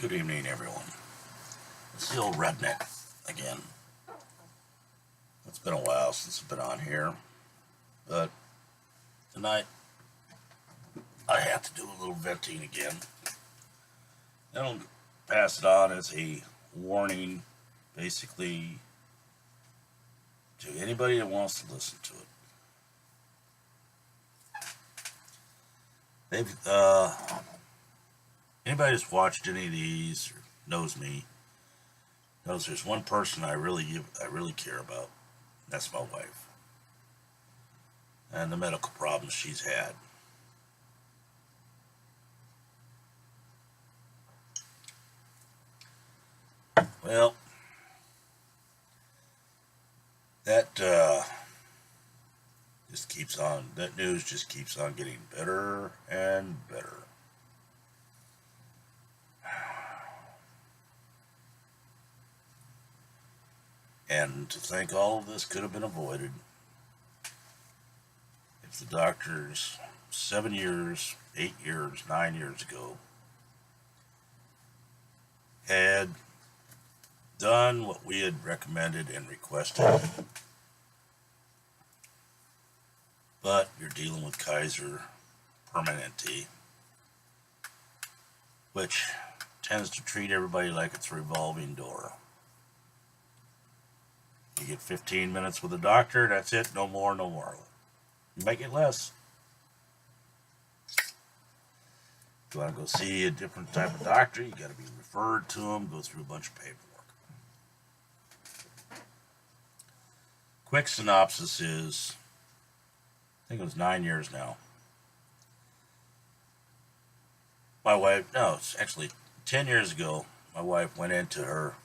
Good evening, everyone. It's the old redneck again. It's been a while since I've been on here, but tonight I have to do a little venting again. I'll pass it on as a warning, basically, to anybody that wants to listen to it. Anybody that's watched any of these or knows me knows there's one person I really care about. That's my wife and the medical problems she's had. Well, that that news just keeps on getting better and better. And to think all of this could have been avoided if the doctors 7 years, 8 years, 9 years ago had done what we had recommended and requested. But you're dealing with Kaiser Permanente, which tends to treat everybody like it's a revolving door. You get 15 minutes with a doctor, that's it, no more, no more. You might get less. If you want to go see a different type of doctor, you got to be referred to them, go through a bunch of paperwork. Quick synopsis is, I think it was 9 years now. My wife, no, it's actually 10 years ago, my wife went into her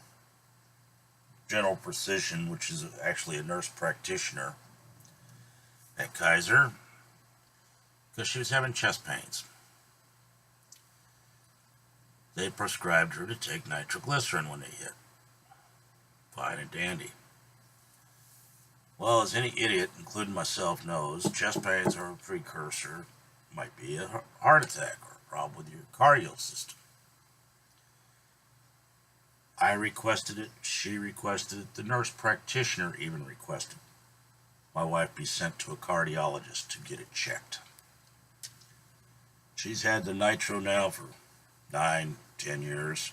general physician, which is actually a nurse practitioner at Kaiser, because she was having chest pains. They prescribed her to take nitroglycerin when they hit. Fine and dandy. Well, as any idiot, including myself, knows, chest pains are a precursor, might be a heart attack or a problem with your cardiac system. I requested it, she requested it, the nurse practitioner even requested my wife be sent to a cardiologist to get it checked. She's had the nitro now for 9, 10 years.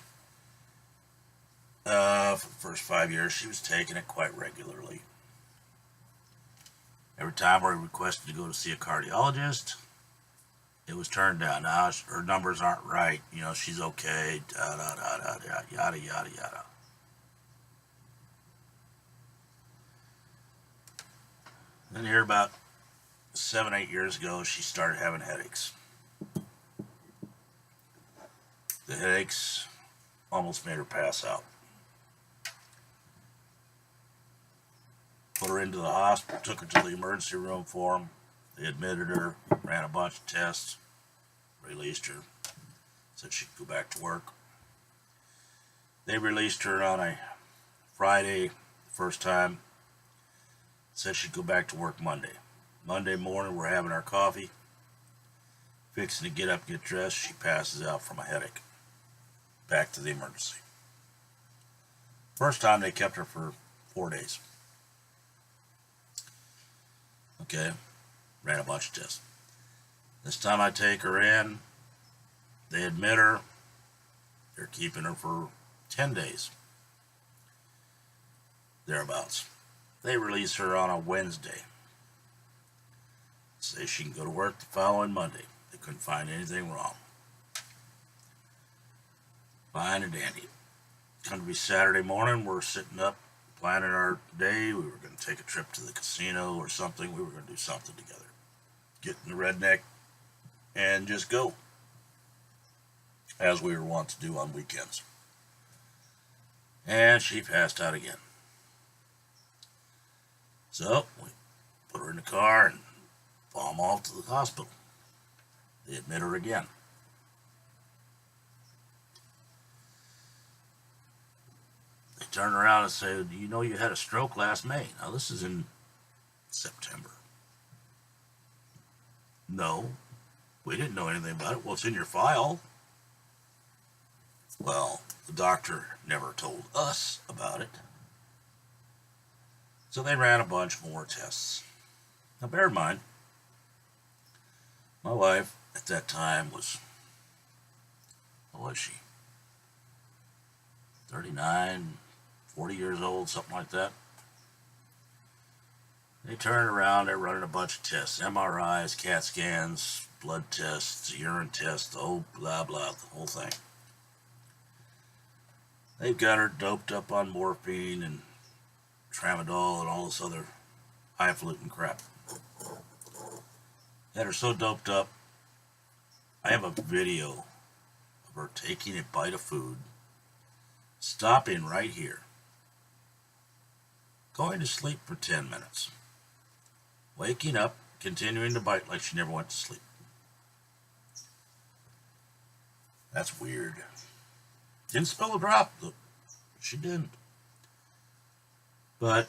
For the first 5 years, she was taking it quite regularly. Every time we requested to go to see a cardiologist, it was turned down. Now her numbers aren't right. You know, she's okay. Yada, yada, yada. Then here about 7, 8 years ago, she started having headaches. The headaches almost made her pass out. Put her into the hospital, took her to the emergency room for them. They admitted her, ran a bunch of tests, released her, said she could go back to work. They released her on a Friday, the first time, said she'd go back to work Monday. Monday morning, we're having our coffee, fixing to get up, get dressed, she passes out from a headache. Back to the emergency. First time they kept her for 4 days. Okay, ran a bunch of tests. This time I take her in, they admit her, they're keeping her for 10 days, thereabouts. They release her on a Wednesday. Say she can go to work the following Monday. They couldn't find anything wrong. Fine and dandy. Come to be Saturday morning, we're sitting up, planning our day. We were going to take a trip to the casino or something. We were going to do something together. Get in the redneck and just go. As we were wont to do on weekends. And she passed out again. So, we put her in the car and bomb off to the hospital. They admit her again. They turn around and say, you know you had a stroke last May. Now this is in September. No, we didn't know anything about it. Well, it's in your file. Well, the doctor never told us about it, so they ran a bunch more tests. Now, bear in mind, my wife at that time was, what was she? 39, 40 years old, something like that. They turned around, they're running a bunch of tests, MRIs, CAT scans, blood tests, urine tests, the whole blah blah, the whole thing. They've got her doped up on morphine and tramadol and all this other highfalutin crap. Had her so doped up, I have a video of her taking a bite of food, stopping right here, going to sleep for 10 minutes, waking up, continuing to bite like she never went to sleep. That's weird. Didn't spill a drop. She didn't. But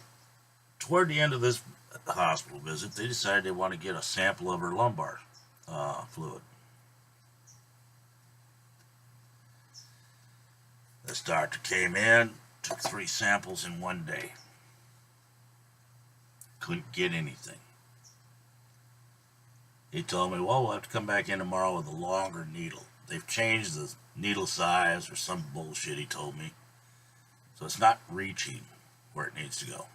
toward the end of this hospital visit, they decided they want to get a sample of her lumbar fluid. This doctor came in, took 3 samples in one day. Couldn't get anything. He told me, well, we'll have to come back in tomorrow with a longer needle. They've changed the needle size or some bullshit, he told me. So it's not reaching where it needs to go.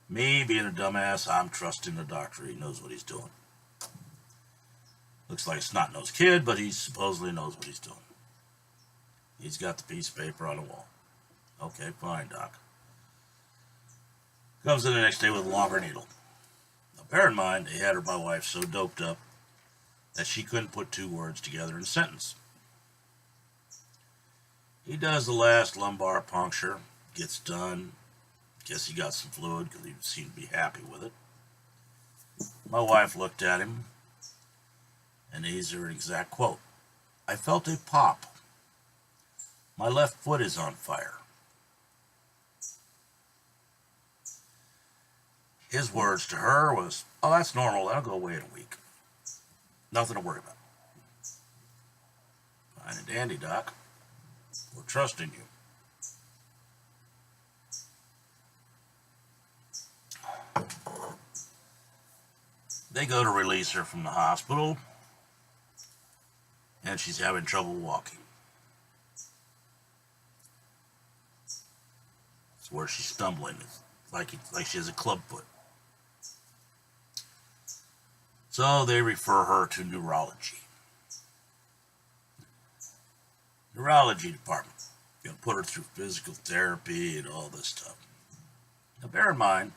Me, being a dumbass, I'm trusting the doctor. He knows what he's doing. Looks like a snot-nosed kid, but he supposedly knows what he's doing. He's got the piece of paper on the wall. Okay, fine, doc. Comes in the next day with a longer needle. Now, bear in mind, they had my wife so doped up that she couldn't put 2 words together in a sentence. He does the last lumbar puncture, gets done. Guess he got some fluid because he seemed to be happy with it. My wife looked at him, and these are an exact quote. I felt a pop. My left foot is on fire. His words to her was, oh, that's normal. That'll go away in a week. Nothing to worry about. Fine and dandy, doc. We're trusting you. They go to release her from the hospital, and she's having trouble walking. It's where she's stumbling. It's like she has a club foot. So they refer her to neurology. Neurology department. Gonna put her through physical therapy and all this stuff. Now bear in mind,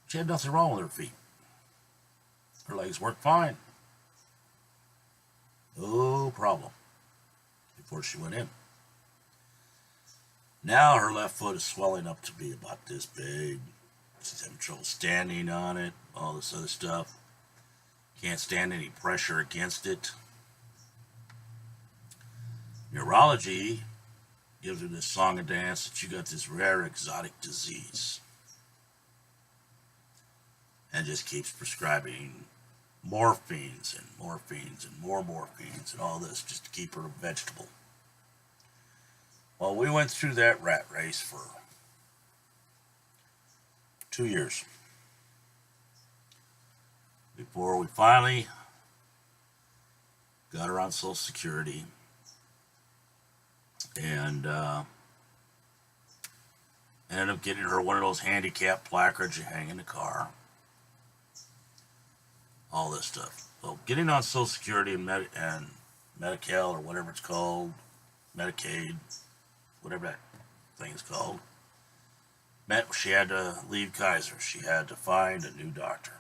she had nothing wrong with her feet. Her legs worked fine. No problem. Before she went in. Now her left foot is swelling up to be about this big. She's having trouble standing on it, all this other stuff. Can't stand any pressure against it. Neurology gives her this song and dance that you got this rare exotic disease. And just keeps prescribing morphines and morphines and more morphines and all this just to keep her a vegetable. Well, we went through that rat race for 2 years before we finally got her on Social Security and ended up getting her one of those handicap placards you hang in the car. All this stuff. So getting on Social Security and Medi-Cal or whatever it's called, Medicaid, whatever that thing is called, meant she had to leave Kaiser. She had to find a new doctor.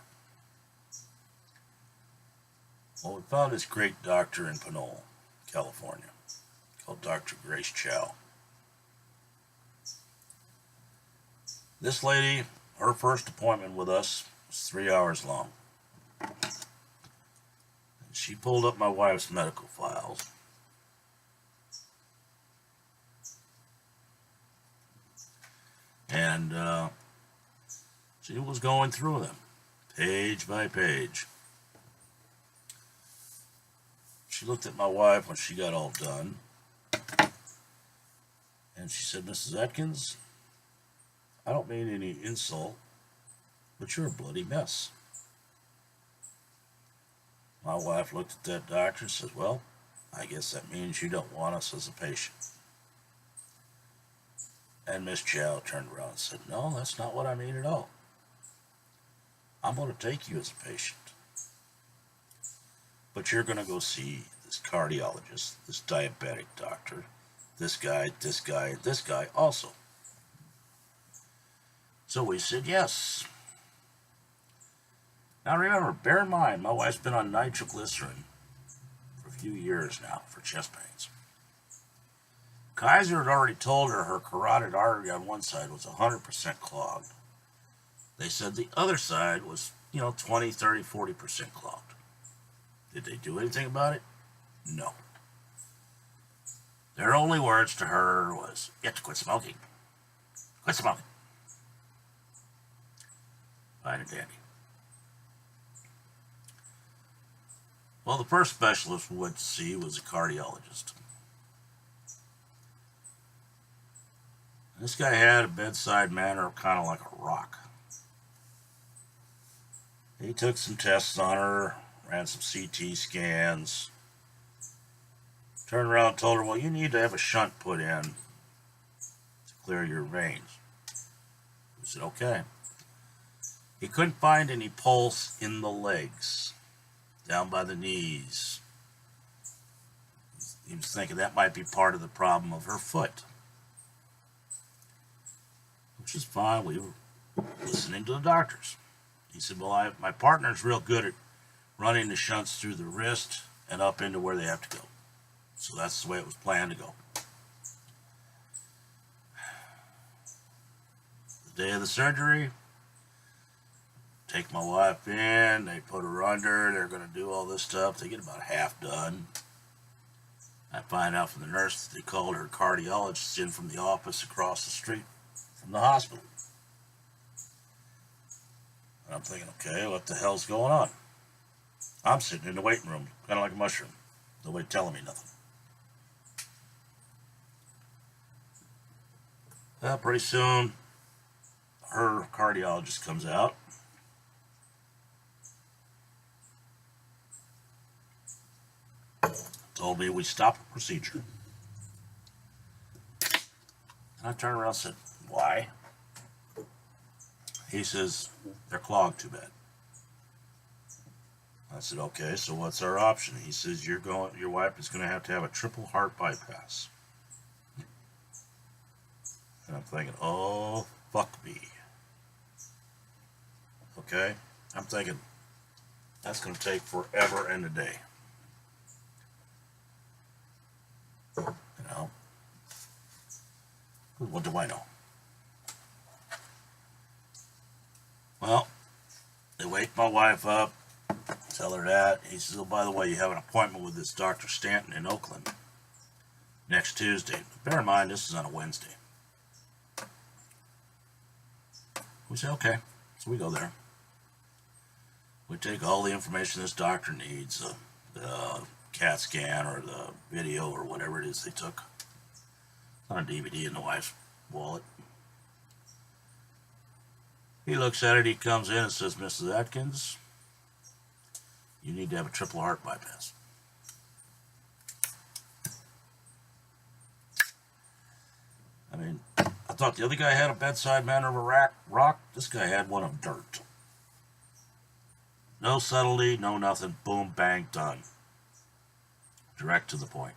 Well, we found this great doctor in Pinole, California, called Dr. Grace Chow. This lady, her first appointment with us was 3 hours long. She pulled up my wife's medical files. And she was going through them, page by page. she looked at my wife when she got all done, and she said, "Mrs. Atkins, I don't mean any insult, but you're a bloody mess." My wife looked at that doctor and said, "Well, I guess that means you don't want us as a patient." And Miss Chow turned around and said, "No, that's not what I mean at all. I'm going to take you as a patient. But you're going to go see this cardiologist, this diabetic doctor, this guy, and this guy also." So we said yes. Now remember, bear in mind, my wife's been on nitroglycerin for a few years now for chest pains. Kaiser had already told her carotid artery on one side was 100% clogged. They said the other side was, 20, 30, 40% clogged. Did they do anything about it? No. Their only words to her was, "You have to quit smoking. Quit smoking." Fine and dandy. Well, the first specialist we went to see was a cardiologist. This guy had a bedside manner kind of like a rock. He took some tests on her, ran some CT scans, turned around and told her, "Well, you need to have a shunt put in to clear your veins." We said, "Okay." He couldn't find any pulse in the legs, down by the knees. He was thinking that might be part of the problem of her foot. Which is fine. We were listening to the doctors. He said, "Well, my partner's real good at running the shunts through the wrist and up into where they have to go." So that's the way it was planned to go. The day of the surgery, take my wife in, they put her under, they're going to do all this stuff. They get about half done. I find out from the nurse that they called her cardiologist in from the office across the street from the hospital. And I'm thinking, okay, what the hell's going on? I'm sitting in the waiting room, kind of like a mushroom. Nobody telling me nothing. Well, pretty soon, her cardiologist comes out. Told me we stopped the procedure. And I turned around and said, "Why?" He says, "They're clogged too bad." I said, "Okay, so what's our option?" He says, your wife is going to have a triple heart bypass." And I'm thinking, oh, fuck me. Okay? I'm thinking, that's going to take forever and a day. What do I know? Well, they wake my wife up, tell her that. He says, "Oh, by the way, you have an appointment with this Dr. Stanton in Oakland next Tuesday." Bear in mind, this is on a Wednesday. We say, okay. So we go there. We take all the information this doctor needs, the CAT scan or the video or whatever it is they took. On a DVD in the wife's wallet. He looks at it, he comes in and says, "Mrs. Atkins, you need to have a triple heart bypass." I mean, I thought the other guy had a bedside manner of a rock. This guy had one of dirt. No subtlety, no nothing. Boom, bang, done. Direct to the point.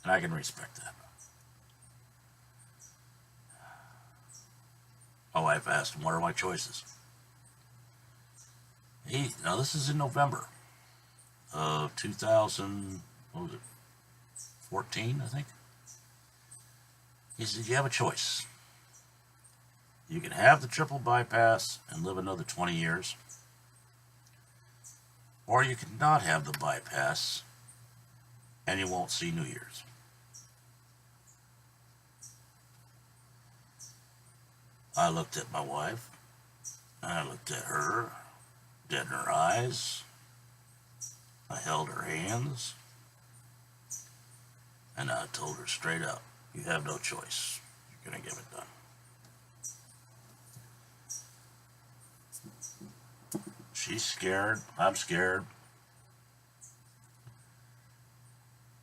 And I can respect that. My wife asked him, "What are my choices?" Now this is in November of 2014, I think. He said, "You have a choice. You can have the triple bypass and live another 20 years, or you can not have the bypass and you won't see New Year's." I looked at my wife, and I looked at her, dead in her eyes, I held her hands and I told her straight up, you have no choice. You're going to get it done. She's scared. I'm scared.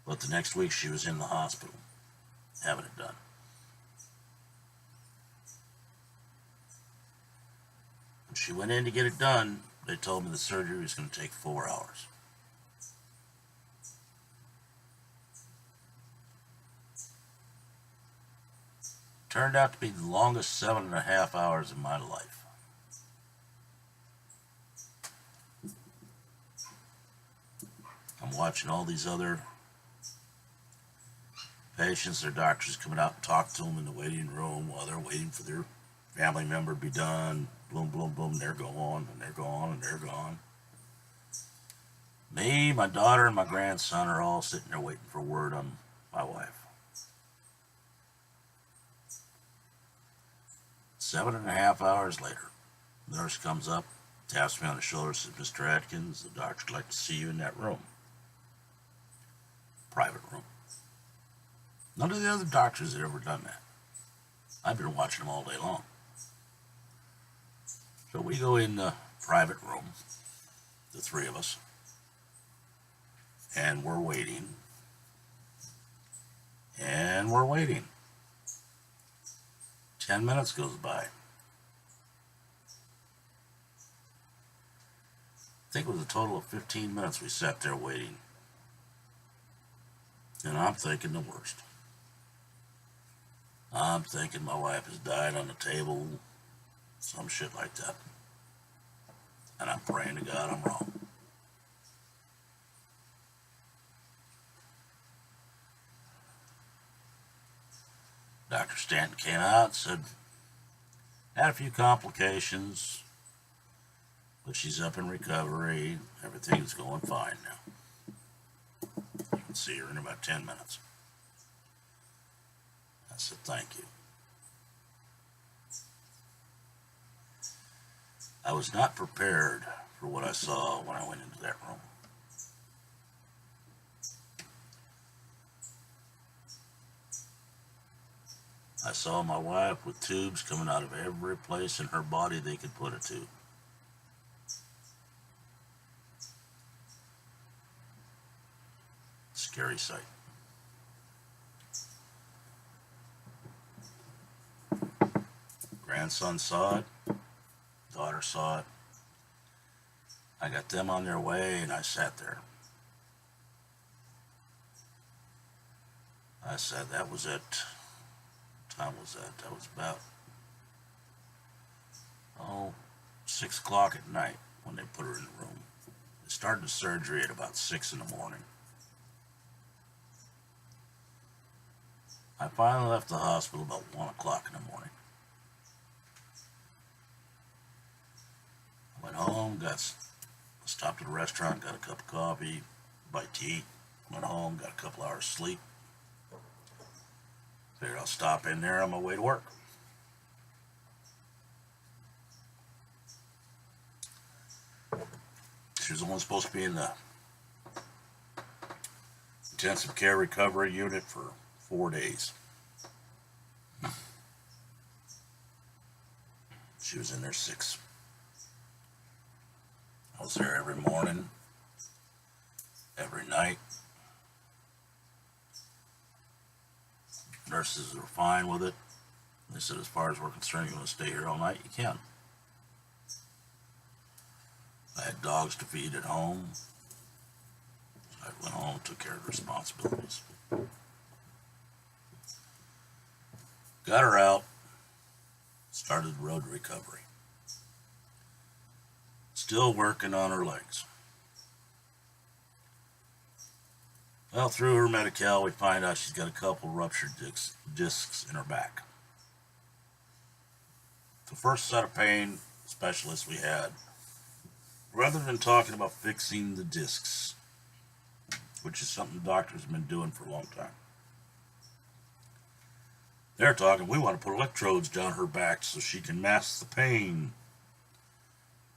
But the next week she was in the hospital having it done. When she went in to get it done, they told me the surgery was going to take 4 hours. Turned out to be the longest 7.5 hours of my life. I'm watching all these other patients, their doctors coming out and talk to them in the waiting room while they're waiting for their family member to be done. Boom, boom, boom, they're gone, and they're gone, and they're gone. Me, my daughter, and my grandson are all sitting there waiting for word on my wife. 7.5 hours later, the nurse comes up, taps me on the shoulder, says, Mr. Atkins, the doctor would like to see you in that room. Private room. None of the other doctors had ever done that. I've been watching them all day long. So we go in the private room, the three of us, and we're waiting. And we're waiting. 10 minutes goes by. I think it was a total of 15 minutes we sat there waiting. And I'm thinking the worst. I'm thinking my wife has died on the table, some shit like that. And I'm praying to God I'm wrong. Dr. Stanton came out, said, had a few complications, but she's up in recovery. Everything's going fine now. You can see her in about 10 minutes. I said, thank you. I was not prepared for what I saw when I went into that room. I saw my wife with tubes coming out of every place in her body they could put a tube. Scary sight. Grandson saw it. Daughter saw it. I got them on their way and I sat there. I said, that was it. What time was that? That was about 6 o'clock at night when they put her in the room. They started the surgery at about 6 in the morning. I finally left the hospital about 1 o'clock in the morning. I went home, stopped at a restaurant, got a cup of coffee, bite to eat, went home, got a couple hours sleep. Figured I'll stop in there on my way to work. She was only supposed to be in the intensive care recovery unit for 4 days. She was in there 6. I was there every morning, every night. Nurses were fine with it. They said, as far as we're concerned, you want to stay here all night, you can. I had dogs to feed at home. So I went home and took care of the responsibilities. Got her out, started the road to recovery. Still working on her legs. Well, through her Medi-Cal, we find out she's got a couple ruptured discs in her back. The first set of pain specialists we had, rather than talking about fixing the discs, which is something doctors have been doing for a long time, they're talking, we want to put electrodes down her back so she can mask the pain.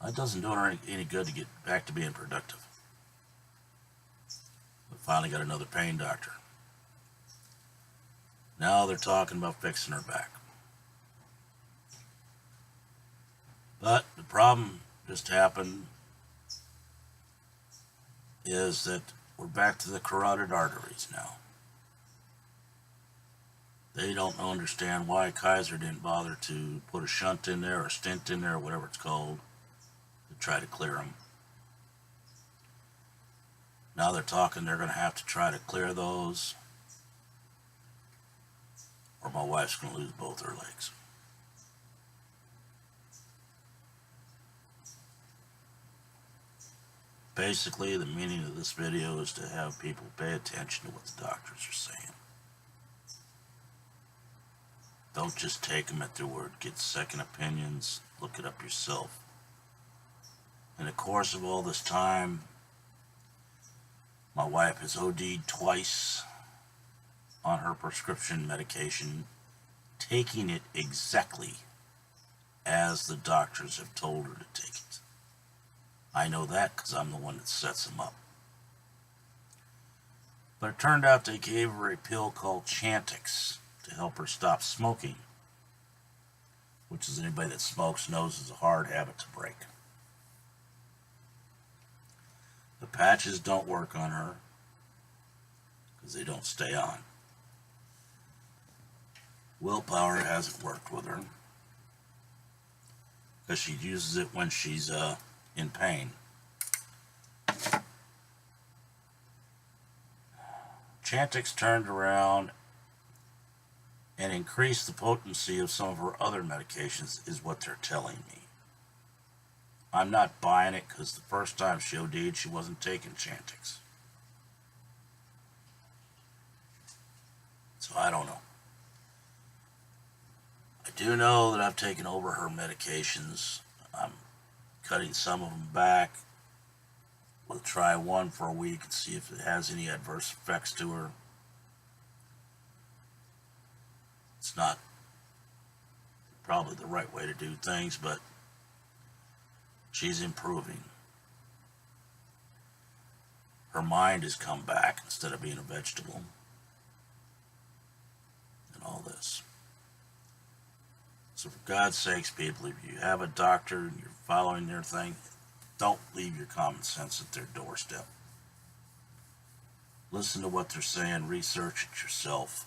That doesn't do her any good to get back to being productive. Finally got another pain doctor. Now they're talking about fixing her back. But the problem just happened is that we're back to the carotid arteries now. They don't understand why Kaiser didn't bother to put a shunt in there or a stent in there or whatever it's called to try to clear them. Now they're talking they're going to have to try to clear those or my wife's going to lose both her legs. Basically, the meaning of this video is to have people pay attention to what the doctors are saying. Don't just take them at their word. Get second opinions. Look it up yourself. In the course of all this time, my wife has OD'd twice on her prescription medication, taking it exactly as the doctors have told her to take it. I know that because I'm the one that sets them up. But it turned out they gave her a pill called Chantix to help her stop smoking, which is anybody that smokes knows is a hard habit to break. The patches don't work on her because they don't stay on. Willpower hasn't worked with her because she uses it when she's in pain. Chantix turned around and increased the potency of some of her other medications, is what they're telling me. I'm not buying it because the first time she OD'd, she wasn't taking Chantix. So I don't know. I do know that I've taken over her medications. I'm cutting some of them back. We'll try one for a week and see if it has any adverse effects to her. It's not probably the right way to do things, but she's improving. Her mind has come back instead of being a vegetable. And all this. So for God's sakes, people, if you have a doctor and you're following their thing, don't leave your common sense at their doorstep. Listen to what they're saying, research it yourself.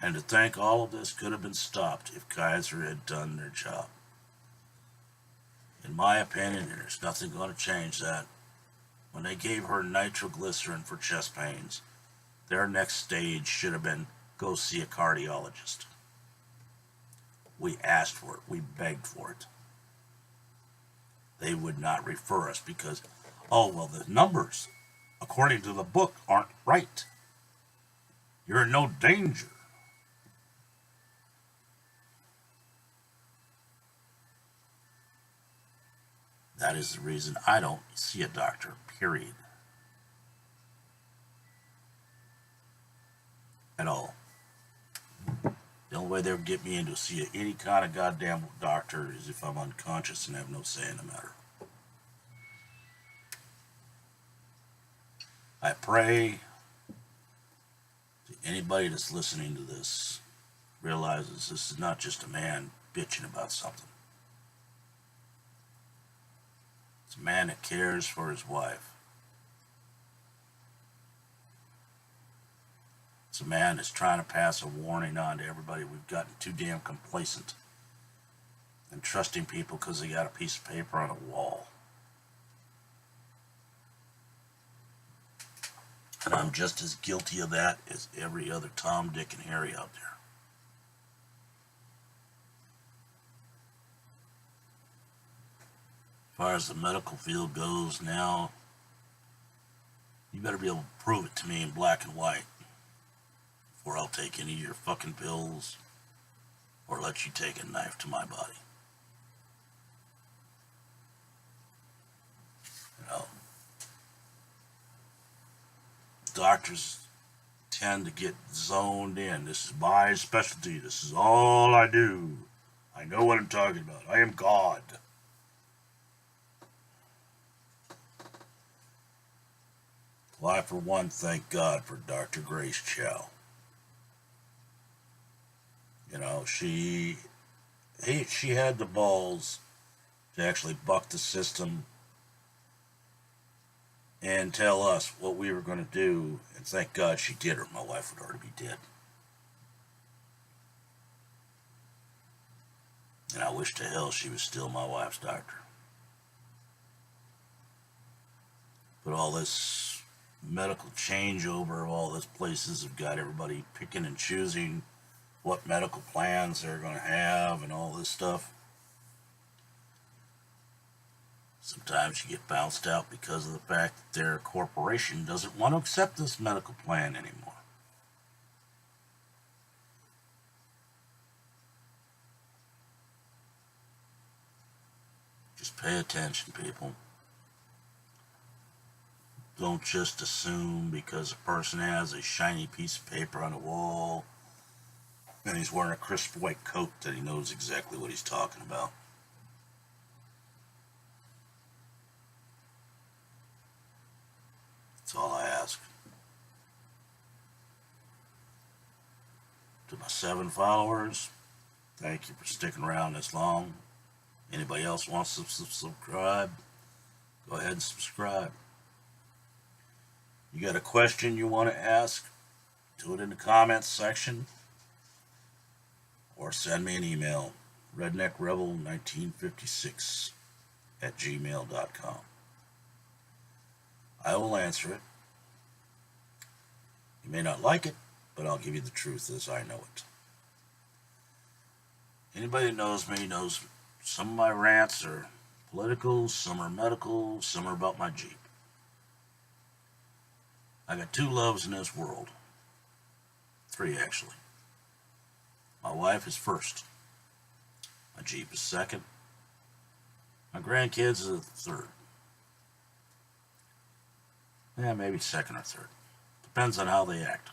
And to think all of this could have been stopped if Kaiser had done their job. In my opinion, and there's nothing going to change that, when they gave her nitroglycerin for chest pains, their next stage should have been go see a cardiologist. We asked for it. We begged for it. They would not refer us because, oh, well, the numbers, according to the book, aren't right. You're in no danger. That is the reason I don't see a doctor, period. At all. The only way they would get me in to see any kind of goddamn doctor is if I'm unconscious and have no say in the matter. I pray to anybody that's listening to this realizes this is not just a man bitching about something. It's a man that cares for his wife. It's a man that's trying to pass a warning on to everybody. We've gotten too damn complacent and trusting people because they got a piece of paper on a wall. And I'm just as guilty of that as every other Tom, Dick, and Harry out there. As far as the medical field goes now, you better be able to prove it to me in black and white before I'll take any of your fucking pills or let you take a knife to my body. You know, doctors tend to get zoned in. This is my specialty. This is all I do. I know what I'm talking about. I am God. Well, I, for one, thank God for Dr. Grace Chow. You know, she had the balls to actually buck the system and tell us what we were going to do, and thank God she did, or my wife would already be dead. And I wish to hell she was still my wife's doctor. But all this medical changeover, all these places have got everybody picking and choosing what medical plans they're going to have and all this stuff. Sometimes you get bounced out because of the fact that their corporation doesn't want to accept this medical plan anymore. Just pay attention, people. Don't just assume because a person has a shiny piece of paper on the wall and he's wearing a crisp white coat that he knows exactly what he's talking about. That's all I ask. To my 7 followers, thank you for sticking around this long. Anybody else wants to subscribe, go ahead and subscribe. You got a question you want to ask, do it in the comments section or send me an email, redneckrebel1956@gmail.com. I will answer it. You may not like it, but I'll give you the truth as I know it. Anybody that knows me knows some of my rants are political, some are medical, some are about my Jeep. I got 2 loves in this world. 3, actually. My wife is first. My Jeep is second. My grandkids are third. Yeah, maybe second or third. Depends on how they act.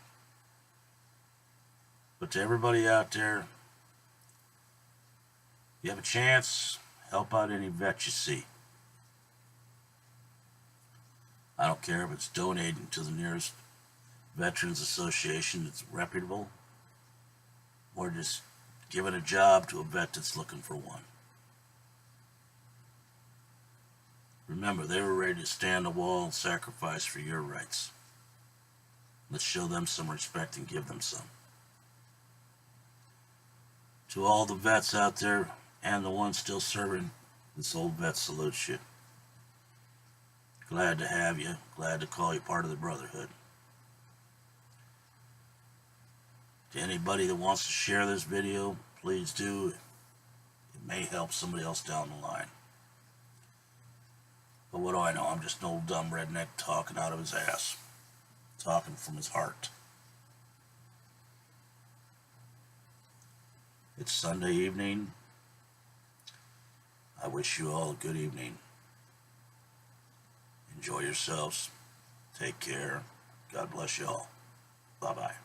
But to everybody out there, you have a chance, help out any vet you see. I don't care if it's donating to the nearest Veterans Association that's reputable, or just giving a job to a vet that's looking for one. Remember, they were ready to stand the wall and sacrifice for your rights. Let's show them some respect and give them some. To all the vets out there and the ones still serving, this old vet salutes you. Glad to have you. Glad to call you part of the brotherhood. To anybody that wants to share this video, please do. It may help somebody else down the line. But what do I know? I'm just an old dumb redneck talking out of his ass. Talking from his heart. It's Sunday evening. I wish you all a good evening. Enjoy yourselves. Take care. God bless you all. Bye-bye.